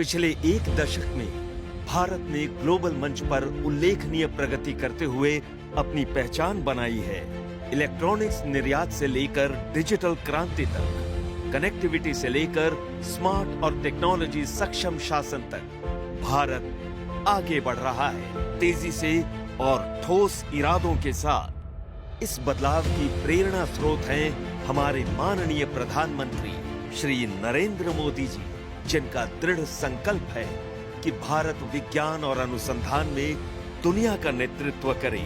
पिछले एक दशक में भारत ने ग्लोबल मंच पर उल्लेखनीय प्रगति करते हुए अपनी पहचान बनाई है। इलेक्ट्रॉनिक्स निर्यात से लेकर डिजिटल क्रांति तक, कनेक्टिविटी से लेकर स्मार्ट और टेक्नोलॉजी सक्षम शासन तक भारत आगे बढ़ रहा है, तेजी से और ठोस इरादों के साथ। इस बदलाव की प्रेरणा स्रोत हैं हमारे माननीय प्रधानमंत्री श्री नरेंद्र मोदी जी, जिनका दृढ़ संकल्प है कि भारत विज्ञान और अनुसंधान में दुनिया का नेतृत्व करे।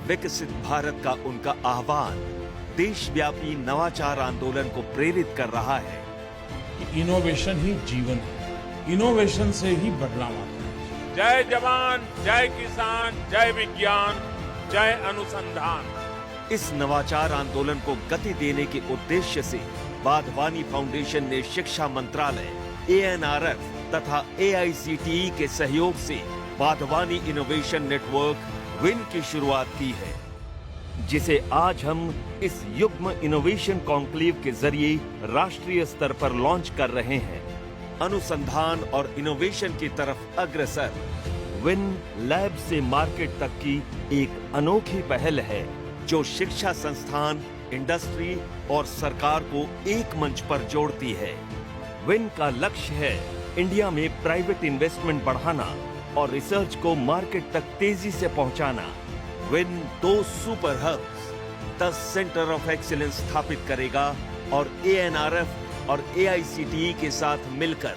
विकसित भारत का उनका आह्वान देशव्यापी नवाचार आंदोलन को प्रेरित कर रहा है। इनोवेशन ही जीवन है, इनोवेशन से ही बदलाव आता है। जय जवान, जय किसान, जय विज्ञान, जय अनुसंधान। इस नवाचार आंदोलन को गति देने के उद्देश्य से वाधवानी फाउंडेशन ने शिक्षा मंत्रालय, ANRF तथा AICTE के सहयोग से वाधवानी इनोवेशन नेटवर्क विन की शुरुआत की है, जिसे आज हम इस युग्म इनोवेशन कॉन्क्लेव के जरिए राष्ट्रीय स्तर पर लॉन्च कर रहे हैं। अनुसंधान और इनोवेशन की तरफ अग्रसर विन लैब से मार्केट तक की एक अनोखी पहल है, जो शिक्षा संस्थान, इंडस्ट्री और सरकार को एक मंच पर जोड़ती है। विन का लक्ष्य है इंडिया में प्राइवेट इन्वेस्टमेंट बढ़ाना और रिसर्च को मार्केट तक तेजी से पहुंचाना। विन 2 super hubs, 10 centre of excellence स्थापित करेगा और ANRF और AICTE के साथ मिलकर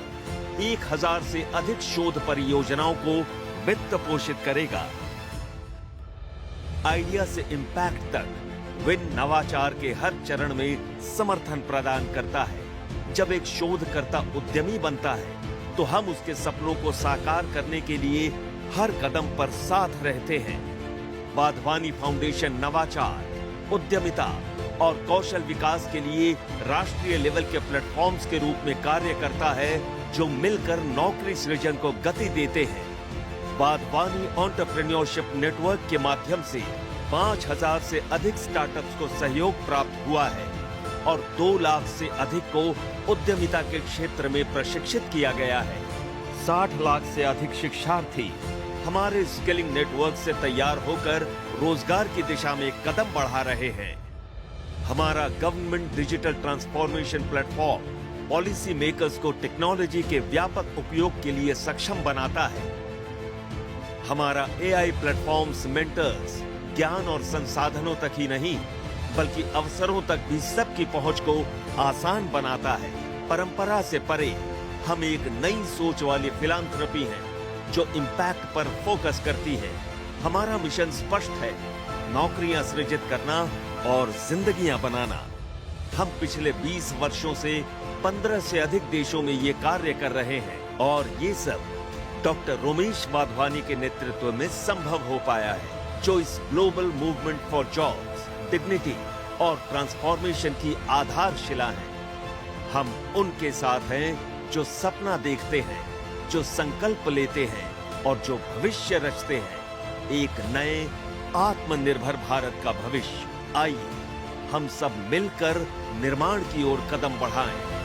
1000 से अधिक शोध परियोजनाओं को वित्त पोषित करेगा। आइडिया से इम्पैक्ट तक विन नवाचार के हर चरण में समर्थन प्रदान करता है। जब एक शोधकर्ता उद्यमी बनता है, तो हम उसके सपनों को साकार करने के लिए हर कदम पर साथ रहते हैं। वाधवानी फाउंडेशन नवाचार, उद्यमिता और कौशल विकास के लिए राष्ट्रीय लेवल के प्लेटफॉर्म्स के रूप में कार्य करता है, जो मिलकर नौकरी सृजन को गति देते हैं। वाधवानी एंटरप्रेन्योरशिप नेटवर्क के माध्यम से 5000 से अधिक स्टार्टअप्स को सहयोग प्राप्त हुआ है और 2 लाख से अधिक को उद्यमिता के क्षेत्र में प्रशिक्षित किया गया है। 60 लाख से अधिक शिक्षार्थी हमारे स्किलिंग नेटवर्क से तैयार होकर रोजगार की दिशा में कदम बढ़ा रहे हैं। हमारा government digital transformation platform policy makers को टेक्नोलॉजी के व्यापक उपयोग के लिए सक्षम बनाता है। हमारा AI प्लेटफॉर्म्स मेंटर्स ज्ञान और संसाधनों तक ही नहीं, बल्कि अवसरों तक भी सबकी पहुंच को आसान बनाता है। परंपरा से परे हम एक नई सोच वाली फिलांथ्रोपी हैं, जो इम्पैक्ट पर फोकस करती है। हमारा मिशन स्पष्ट है, नौकरियां सृजित करना और जिंदगियां बनाना। हम पिछले 20 वर्षों से 15 से अधिक देशों में ये कार्य कर रहे हैं और ये सब डॉक्टर रोमेश वाधवानी के नेतृत्व में संभव हो पाया है, जो इस global movement for jobs, dignity और ट्रांसफॉर्मेशन की आधारशिला है। हम उनके साथ हैं जो सपना देखते हैं, जो संकल्प लेते हैं और जो भविष्य रचते हैं, एक नए आत्मनिर्भर भारत का भविष्य। आइए हम सब मिलकर निर्माण की ओर कदम बढ़ाएं।